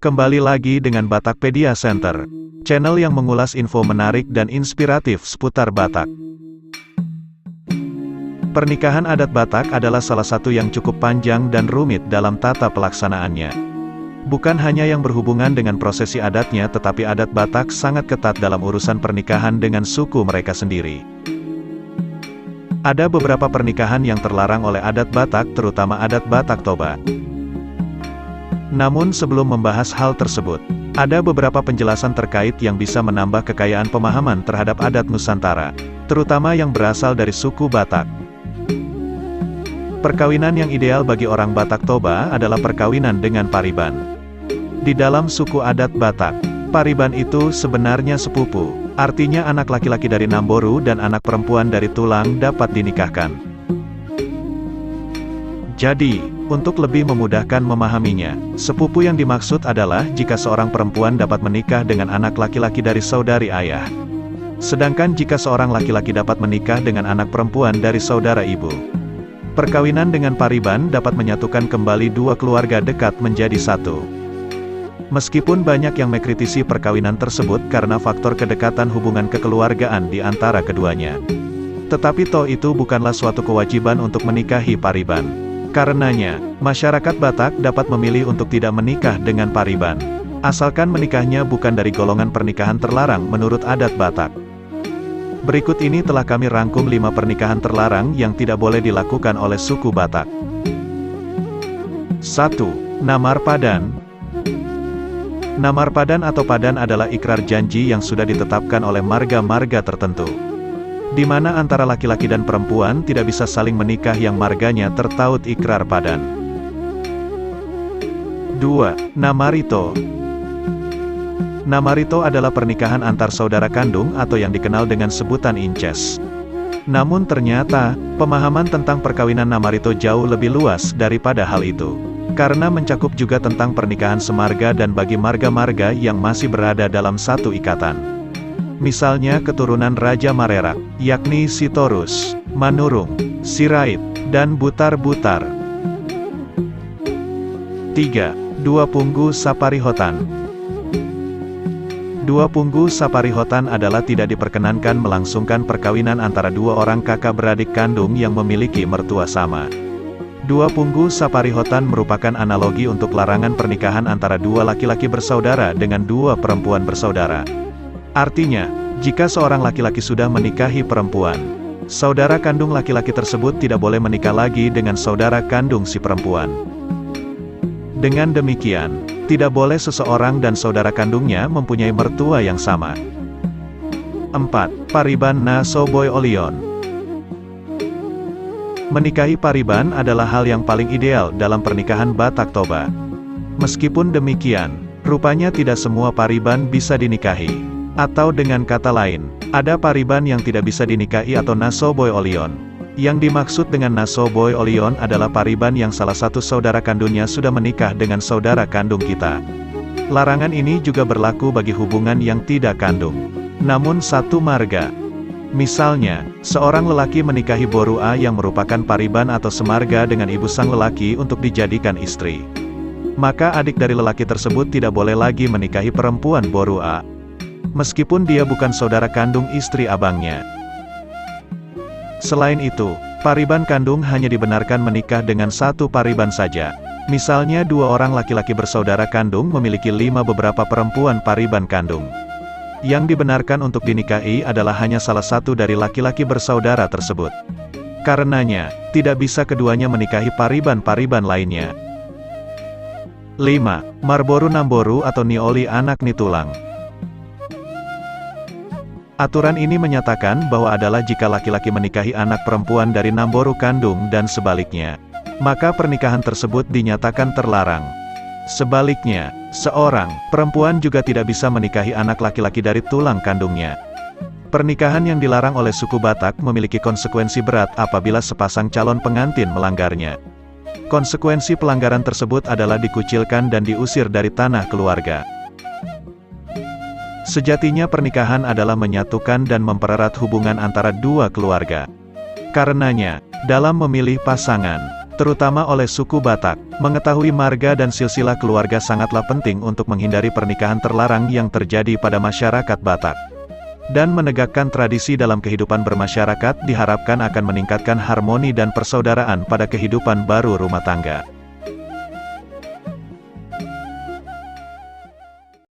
Kembali lagi dengan Batakpedia Center, channel yang mengulas info menarik dan inspiratif seputar Batak. Pernikahan adat Batak adalah salah satu yang cukup panjang dan rumit dalam tata pelaksanaannya. Bukan hanya yang berhubungan dengan prosesi adatnya, tetapi adat Batak sangat ketat dalam urusan pernikahan dengan suku mereka sendiri. Ada beberapa pernikahan yang terlarang oleh adat Batak, terutama adat Batak Toba. Namun sebelum membahas hal tersebut, ada beberapa penjelasan terkait yang bisa menambah kekayaan pemahaman terhadap adat Nusantara, terutama yang berasal dari suku Batak. Perkawinan yang ideal bagi orang Batak Toba adalah perkawinan dengan pariban. Di dalam suku adat Batak, pariban itu sebenarnya sepupu, artinya anak laki-laki dari Namboru dan anak perempuan dari Tulang dapat dinikahkan. Jadi, untuk lebih memudahkan memahaminya, sepupu yang dimaksud adalah jika seorang perempuan dapat menikah dengan anak laki-laki dari saudari ayah. Sedangkan jika seorang laki-laki dapat menikah dengan anak perempuan dari saudara ibu. Perkawinan dengan pariban dapat menyatukan kembali dua keluarga dekat menjadi satu. Meskipun banyak yang mengkritisi perkawinan tersebut karena faktor kedekatan hubungan kekeluargaan di antara keduanya. Tetapi toh itu bukanlah suatu kewajiban untuk menikahi pariban. Karenanya, masyarakat Batak dapat memilih untuk tidak menikah dengan pariban, asalkan menikahnya bukan dari golongan pernikahan terlarang menurut adat Batak. Berikut ini telah kami rangkum 5 pernikahan terlarang yang tidak boleh dilakukan oleh suku Batak. 1. Namar Padan. Namar Padan atau Padan adalah ikrar janji yang sudah ditetapkan oleh marga-marga tertentu, di mana antara laki-laki dan perempuan tidak bisa saling menikah yang marganya tertaut ikrar padan. 2. Namarito. Namarito adalah pernikahan antar saudara kandung atau yang dikenal dengan sebutan incest. Namun ternyata, pemahaman tentang perkawinan Namarito jauh lebih luas daripada hal itu. Karena mencakup juga tentang pernikahan semarga dan bagi marga-marga yang masih berada dalam satu ikatan. Misalnya keturunan Raja Marerak, yakni Sitorus, Manurung, Sirait, dan Butar-Butar. 3. Dua Punggu Saparihotan. Dua Punggu Saparihotan adalah tidak diperkenankan melangsungkan perkawinan antara dua orang kakak beradik kandung yang memiliki mertua sama. Dua Punggu Saparihotan merupakan analogi untuk larangan pernikahan antara dua laki-laki bersaudara dengan dua perempuan bersaudara. Artinya, jika seorang laki-laki sudah menikahi perempuan, saudara kandung laki-laki tersebut tidak boleh menikah lagi dengan saudara kandung si perempuan. Dengan demikian, tidak boleh seseorang dan saudara kandungnya mempunyai mertua yang sama. 4. Pariban na Soboy Olion. Menikahi pariban adalah hal yang paling ideal dalam pernikahan Batak Toba. Meskipun demikian, rupanya tidak semua pariban bisa dinikahi. Atau dengan kata lain, ada pariban yang tidak bisa dinikahi atau nasoboy olion. Yang dimaksud dengan nasoboy olion adalah pariban yang salah satu saudara kandungnya sudah menikah dengan saudara kandung kita. Larangan ini juga berlaku bagi hubungan yang tidak kandung, namun satu marga. Misalnya, seorang lelaki menikahi Boru A yang merupakan pariban atau semarga dengan ibu sang lelaki untuk dijadikan istri. Maka adik dari lelaki tersebut tidak boleh lagi menikahi perempuan Boru A. Meskipun dia bukan saudara kandung istri abangnya. Selain itu, pariban kandung hanya dibenarkan menikah dengan satu pariban saja. Misalnya dua orang laki-laki bersaudara kandung memiliki 5 beberapa perempuan pariban kandung. Yang dibenarkan untuk dinikahi adalah hanya salah satu dari laki-laki bersaudara tersebut. Karenanya, tidak bisa keduanya menikahi pariban-pariban lainnya. 5. Marboru Namboru atau Nioli anak Nitulang. Aturan ini menyatakan bahwa adalah jika laki-laki menikahi anak perempuan dari Namboru kandung dan sebaliknya, maka pernikahan tersebut dinyatakan terlarang. Sebaliknya, seorang perempuan juga tidak bisa menikahi anak laki-laki dari tulang kandungnya. Pernikahan yang dilarang oleh suku Batak memiliki konsekuensi berat apabila sepasang calon pengantin melanggarnya. Konsekuensi pelanggaran tersebut adalah dikucilkan dan diusir dari tanah keluarga. Sejatinya pernikahan adalah menyatukan dan mempererat hubungan antara dua keluarga. Karenanya, dalam memilih pasangan, terutama oleh suku Batak. Mengetahui marga dan silsilah keluarga sangatlah penting untuk menghindari pernikahan terlarang yang terjadi pada masyarakat Batak. Dan menegakkan tradisi dalam kehidupan bermasyarakat diharapkan akan meningkatkan harmoni dan persaudaraan pada kehidupan baru rumah tangga.